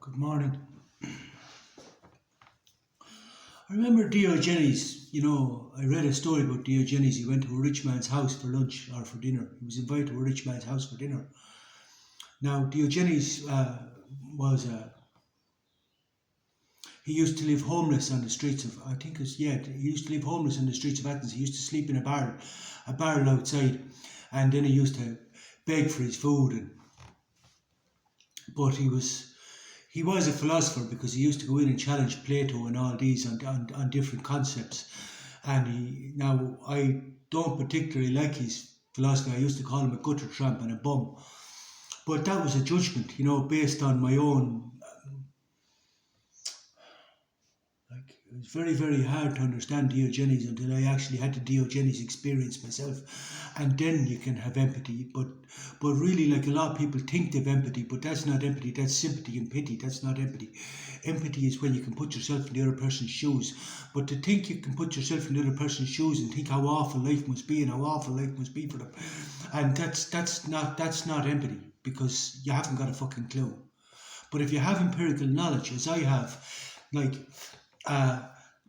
Good morning. I remember Diogenes. I read a story about Diogenes. He went to a rich man's house for lunch or for dinner. He was invited to a rich man's house for dinner. Now, Diogenes was he used to live homeless on the streets of, I think it's, yeah, he used to live homeless on the streets of Athens. He used to sleep in a barrel outside, and then he used to beg for his food. But he was a philosopher because he used to go in and challenge Plato and all these on different concepts. And I don't particularly like his philosophy. I used to call him a gutter tramp and a bum. But that was a judgment, based on my own. It was very, very hard to understand Diogenes until I actually had the Diogenes experience myself. And then you can have empathy. But really, like, a lot of people think they have empathy, but that's not empathy. That's sympathy and pity. That's not empathy. Empathy is when you can put yourself in the other person's shoes. But to think you can put yourself in the other person's shoes and think how awful life must be and how awful life must be for them, and that's not empathy, because you haven't got a fucking clue. But if you have empirical knowledge, as I have, like,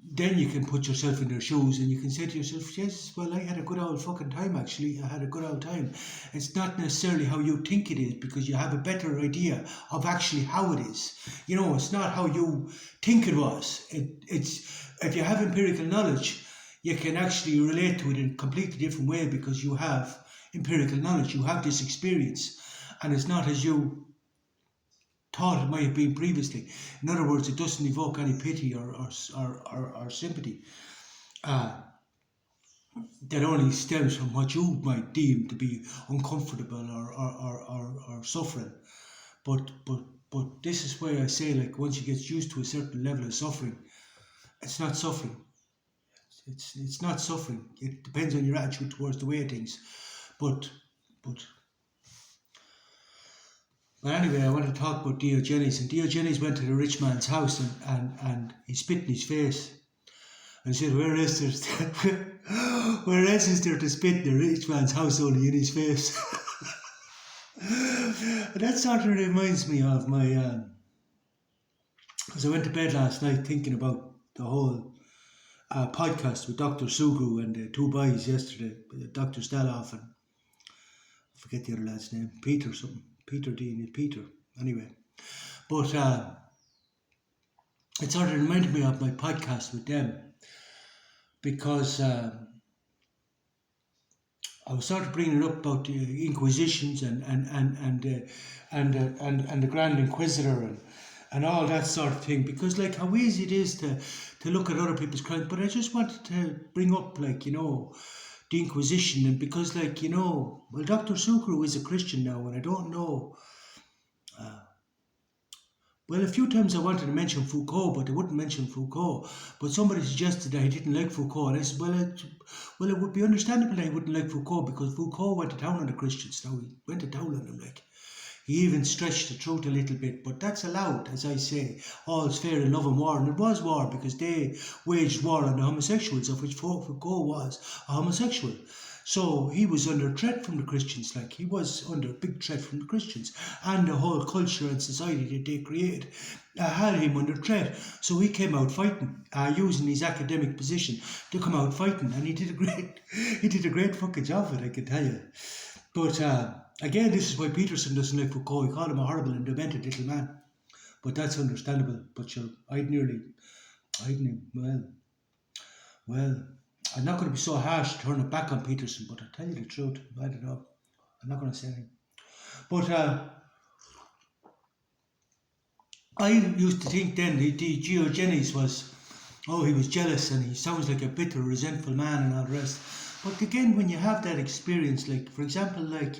then you can put yourself in their shoes and you can say to yourself, yes, well, I had a good old fucking time, actually. I had a good old time. It's not necessarily how you think it is, because you have a better idea of actually how it is. It's not how you think it was. It's if you have empirical knowledge, you can actually relate to it in a completely different way, because you have empirical knowledge. You have this experience, and it's not as you thought it might have been previously. In other words, it doesn't evoke any pity or sympathy. That only stems from what you might deem to be uncomfortable or suffering. But this is where I say, like, once you get used to a certain level of suffering, it's not suffering. It's not suffering. It depends on your attitude towards the way of things. But anyway, I want to talk about Diogenes. And Diogenes went to the rich man's house and he spit in his face. And said, where else is there to spit in the rich man's house, only in his face? And that sort of reminds me of my, because I went to bed last night thinking about the whole podcast with Dr. Sugu and the two boys yesterday, Dr. Staloff and I forget the other lad's name, Peter something. Peter Dean, Peter. Anyway, but it sort of reminded me of my podcast with them, because I was sort of bringing up about the Inquisitions and the Grand Inquisitor and all that sort of thing, because, like, how easy it is to look at other people's crimes. But I just wanted to bring up, like, the Inquisition, and because, like, well, Dr. Sucru is a Christian now, and I don't know. Well, a few times I wanted to mention Foucault, but I wouldn't mention Foucault. But somebody suggested that he didn't like Foucault, and I said, well, it would be understandable that he wouldn't like Foucault, because Foucault went to town on the Christians. Now, he went to town on them, like. He even stretched the truth a little bit, but that's allowed, as I say. All's fair in love and war, and it was war because they waged war on the homosexuals, of which Foucault was a homosexual. So he was under threat from the Christians, like, he was under big threat from the Christians, and the whole culture and society that they created had him under threat. So he came out fighting, using his academic position to come out fighting, and he did a great fucking job of it, I can tell you. But again, this is why Peterson doesn't like Foucault. He called him a horrible and demented little man. But that's understandable. But sure, I'd him. Well, I'm not going to be so harsh to turn it back on Peterson, but I'll tell you the truth. I don't know. I'm not going to say anything. But I used to think then the Diogenes was, he was jealous and he sounds like a bitter, resentful man and all the rest. But again, when you have that experience, like, for example, like,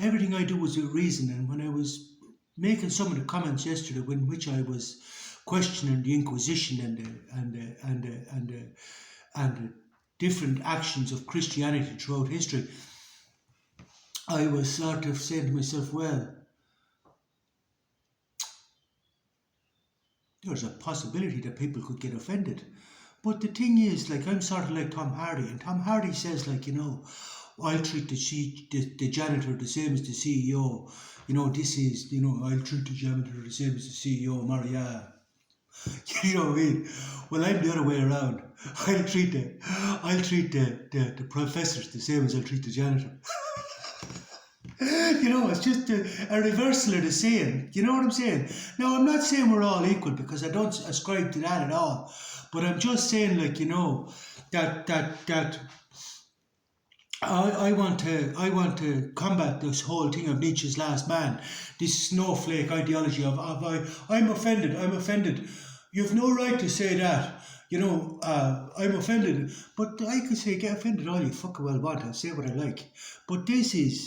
everything I do was with reason. And when I was making some of the comments yesterday, in which I was questioning the Inquisition and the different actions of Christianity throughout history, I was sort of saying to myself, well, there's a possibility that people could get offended. But the thing is, like, I'm sort of like Tom Hardy, and Tom Hardy says, like, I'll treat the janitor the same as the CEO. this is, I'll treat the janitor the same as the CEO, Maria. You know what I mean? Well, I'm the other way around. I'll treat the professors the same as I'll treat the janitor. It's just a reversal of the saying. You know what I'm saying? Now, I'm not saying we're all equal because I don't ascribe to that at all. But I'm just saying, that I want to combat this whole thing of Nietzsche's last man, this snowflake ideology of I'm offended. You've no right to say that. I'm offended, but I could say get offended all you fucking well want. I'll say what I like. But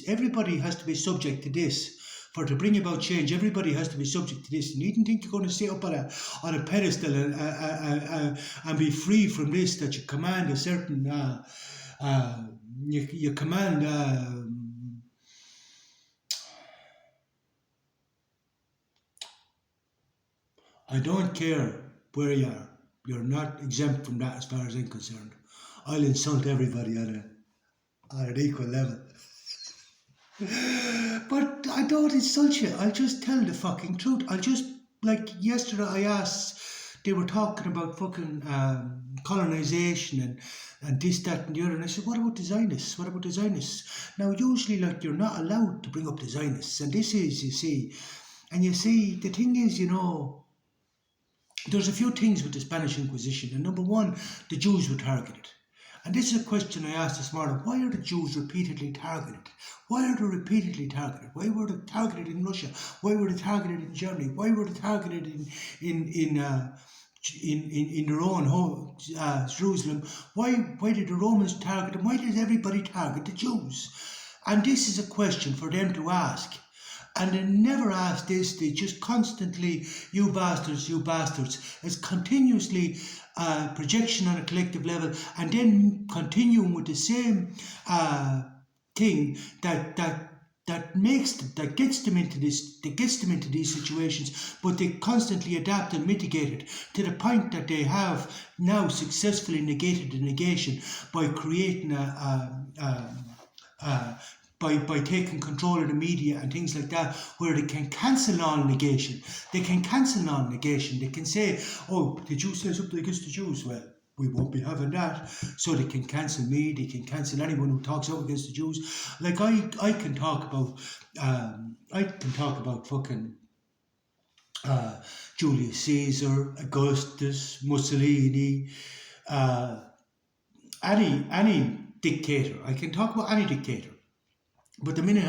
everybody has to be subject to this. To bring about change, everybody has to be subject to this. You needn't think you're going to sit up on a pedestal and be free from this, that you command a certain, you command, I don't care where you are. You're not exempt from that as far as I'm concerned. I'll insult everybody on an equal level. But I don't insult you. I'll just tell the fucking truth. Like yesterday they were talking about fucking colonisation and this, that and the other. And I said, what about the Zionists? What about the Zionists? Now, usually, you're not allowed to bring up the Zionists. And this is, the thing is, there's a few things with the Spanish Inquisition. And number one, the Jews were targeted. And this is a question I asked this morning. Why are the Jews repeatedly targeted? Why are they repeatedly targeted? Why were they targeted in Russia? Why were they targeted in Germany? Why were they targeted in their own home, Jerusalem? Why did the Romans target them? Why did everybody target the Jews? And this is a question for them to ask. And they never ask this. They just constantly, you bastards. It's continuously projection on a collective level, and then continuing with the same thing that gets them into these situations, but they constantly adapt and mitigate it to the point that they have now successfully negated the negation by creating by taking control of the media and things like that, where they can cancel non-negation. They can say, oh, the Jews say something against the Jews. Well, we won't be having that. So they can cancel me. They can cancel anyone who talks out against the Jews. Like I can talk about fucking Julius Caesar, Augustus, Mussolini, any dictator. I can talk about any dictator. But the minute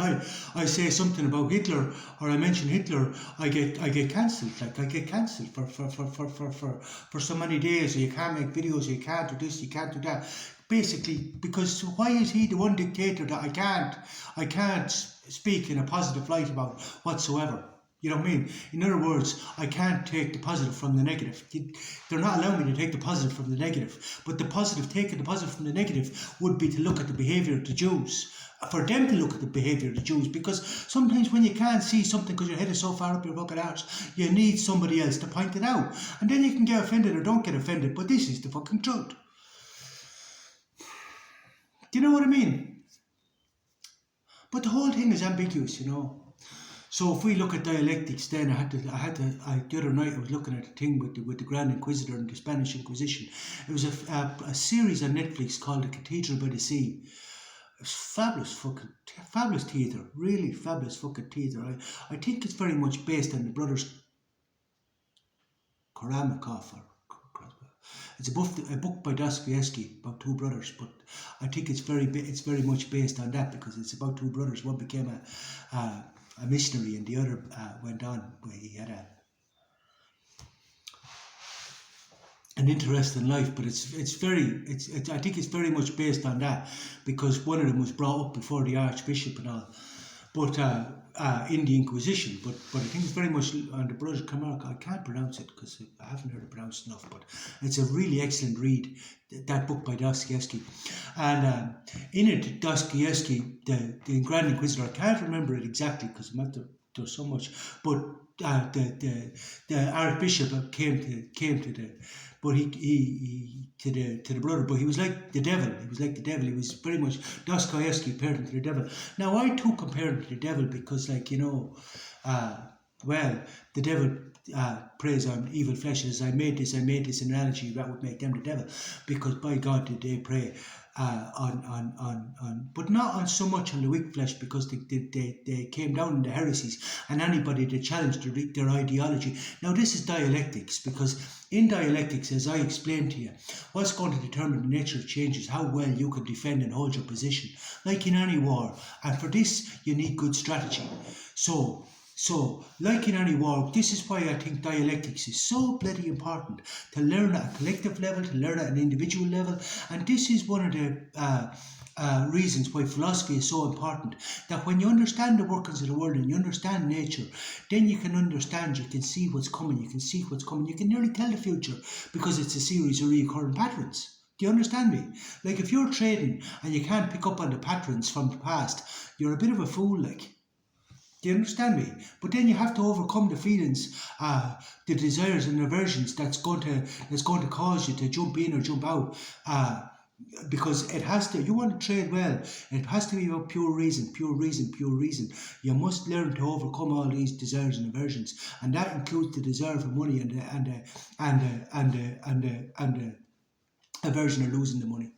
I say something about Hitler or I mention Hitler, I get cancelled. Like I get cancelled for so many days. So you can't make videos. You can't do this. You can't do that. Basically, because why is he the one dictator that I can't speak in a positive light about whatsoever? You know what I mean? In other words, I can't take the positive from the negative. They're not allowing me to take the positive from the negative. But taking the positive from the negative would be to look at the behaviour of the Jews. For them to look at the behaviour of the Jews. Because sometimes when you can't see something because your head is so far up your fucking arse, you need somebody else to point it out. And then you can get offended or don't get offended. But this is the fucking truth. Do you know what I mean? But the whole thing is ambiguous, So if we look at dialectics, then the other night I was looking at a thing with the Grand Inquisitor and the Spanish Inquisition. It was a series on Netflix called The Cathedral by the Sea. It was fabulous theatre, really fabulous fucking theatre. I think it's very much based on the brothers Karamazov. It's a book by Dostoevsky about two brothers, but I think it's very much based on that because it's about two brothers. One became a missionary and the other went on where he had an interesting life, but I think it's very much based on that because one of them was brought up before the Archbishop and all, but in the Inquisition, but I think it's very much on the Brothers Karamazov. I can't pronounce it because I haven't heard it pronounced enough, but it's a really excellent read, that book by Dostoevsky. And in it, Dostoevsky, the Grand Inquisitor, I can't remember it exactly because I'm have to there's so much. But the Archbishop came to the, but he to the brother. But he was like the devil. He was like the devil. He was very much Dostoevsky compared him to the devil. Now I too compare him to the devil because, like, well, the devil preys on evil flesh. As I made this analogy that would make them the devil, because by God did they prey on, but not on so much on the weak flesh, because they came down in the heresies and anybody that challenged their ideology. Now this is dialectics, because in dialectics, as I explained to you, what's going to determine the nature of change is how well you can defend and hold your position, like in any war. And for this, you need good strategy. So, like in any war, this is why I think dialectics is so bloody important, to learn at a collective level, to learn at an individual level. And this is one of the reasons why philosophy is so important, that when you understand the workings of the world and you understand nature, then you can understand, you can see what's coming, you can nearly tell the future, because it's a series of recurring patterns. Do you understand me? Like, if you're trading and you can't pick up on the patterns from the past, you're a bit of a fool, like. Do you understand me? But then you have to overcome the feelings, the desires and aversions that's going to cause you to jump in or jump out. Because it has to. You want to trade well, it has to be about pure reason. You must learn to overcome all these desires and aversions, and that includes the desire for money and the aversion of losing the money.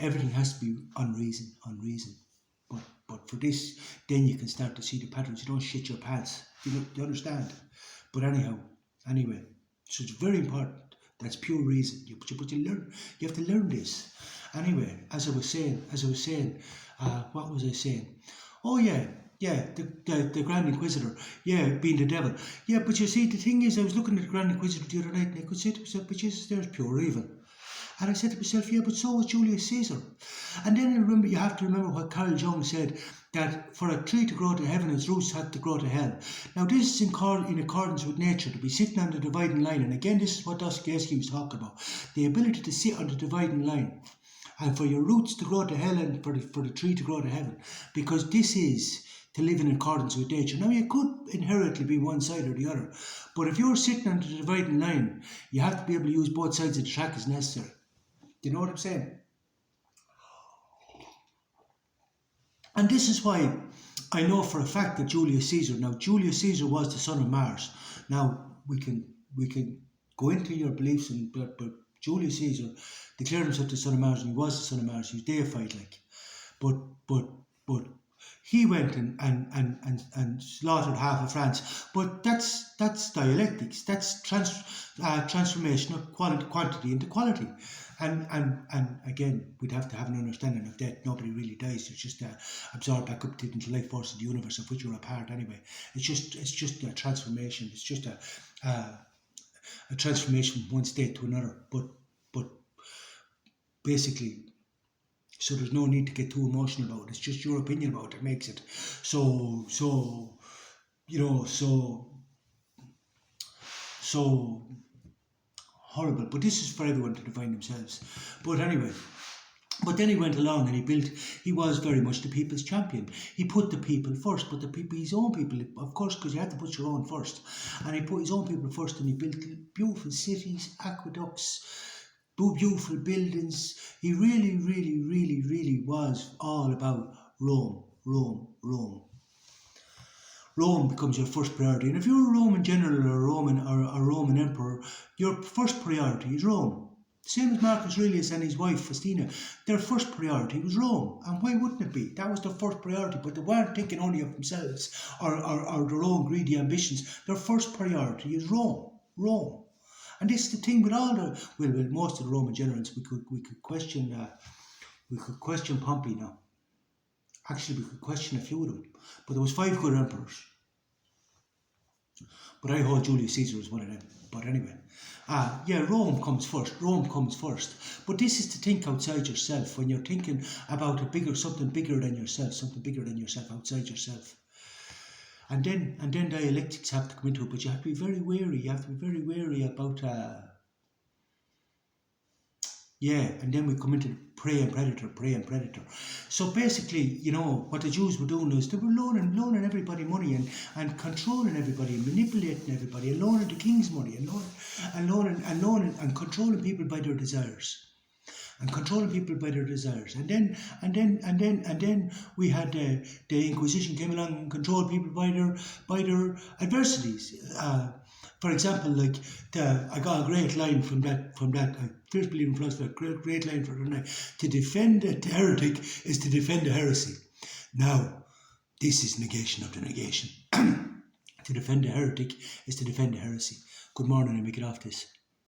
Everything has to be on reason. But for this, then you can start to see the patterns. You don't shit your pants. Do you understand? But anyway, so it's very important. That's pure reason. But you learn. You have to learn this. Anyway, as I was saying, what was I saying? Oh yeah, the Grand Inquisitor, being the devil. Yeah, but you see, the thing is, I was looking at the Grand Inquisitor the other night, and I could say to myself, but Jesus, there's pure evil. And I said to myself, yeah, but so was Julius Caesar. And then you have to remember what Carl Jung said, that for a tree to grow to heaven, its roots have to grow to hell. Now this is in accordance with nature, to be sitting on the dividing line. And again, this is what Dostoevsky was talking about. The ability to sit on the dividing line. And for your roots to grow to hell and for the tree to grow to heaven. Because this is to live in accordance with nature. Now you could inherently be one side or the other. But if you're sitting on the dividing line, you have to be able to use both sides of the track as necessary. Do you know what I'm saying? And this is why I know for a fact that Julius Caesar was the son of Mars. Now we can go into your beliefs, but Julius Caesar declared himself the son of Mars, and he was the son of Mars. He was deified, like. But he went and slaughtered half of France. But that's dialectics. That's transformation of quantity into quality. And again, we'd have to have an understanding of death. Nobody really dies. It's just absorbed back up into the life force of the universe, of which you're a part anyway. It's just a transformation. It's just a transformation from one state to another. But basically, so there's no need to get too emotional about it. It's just your opinion about it that makes it so horrible. But this is for everyone to define themselves. But anyway, but then he went along and he was very much the people's champion. He put the people first, but his own people, of course, because you had to put your own first. And he put his own people first, and he built beautiful cities, aqueducts, beautiful buildings. He really was all about Rome. Rome becomes your first priority. And if you're a Roman general or a Roman emperor, your first priority is Rome. Same as Marcus Aurelius and his wife Faustina. Their first priority was Rome. And why wouldn't it be? That was their first priority, but they weren't thinking only of themselves or their own greedy ambitions. Their first priority is Rome. And this is the thing with all most of the Roman generals. We could question Pompey now. Actually, we could question a few of them. But there was 5 good emperors. But I hold Julius Caesar as one of them. But anyway, Rome comes first. But this is to think outside yourself. When you're thinking about something bigger than yourself, outside yourself. And then dialectics have to come into it, but you have to be very wary. You have to be very wary about Yeah, and then we come into prey and predator, prey and predator. So basically, what the Jews were doing is they were loaning everybody money and controlling everybody and manipulating everybody and loaning the king's money and controlling people by their desires. And controlling people by their desires. And then we had the Inquisition came along and controlled people by their adversities. For example, like I got a great line from that. I first believe in philosophy. A great line for the night. To defend a heretic is to defend a heresy. Now, this is negation of the negation. To defend a heretic is to defend a heresy. Good morning, and we get off this.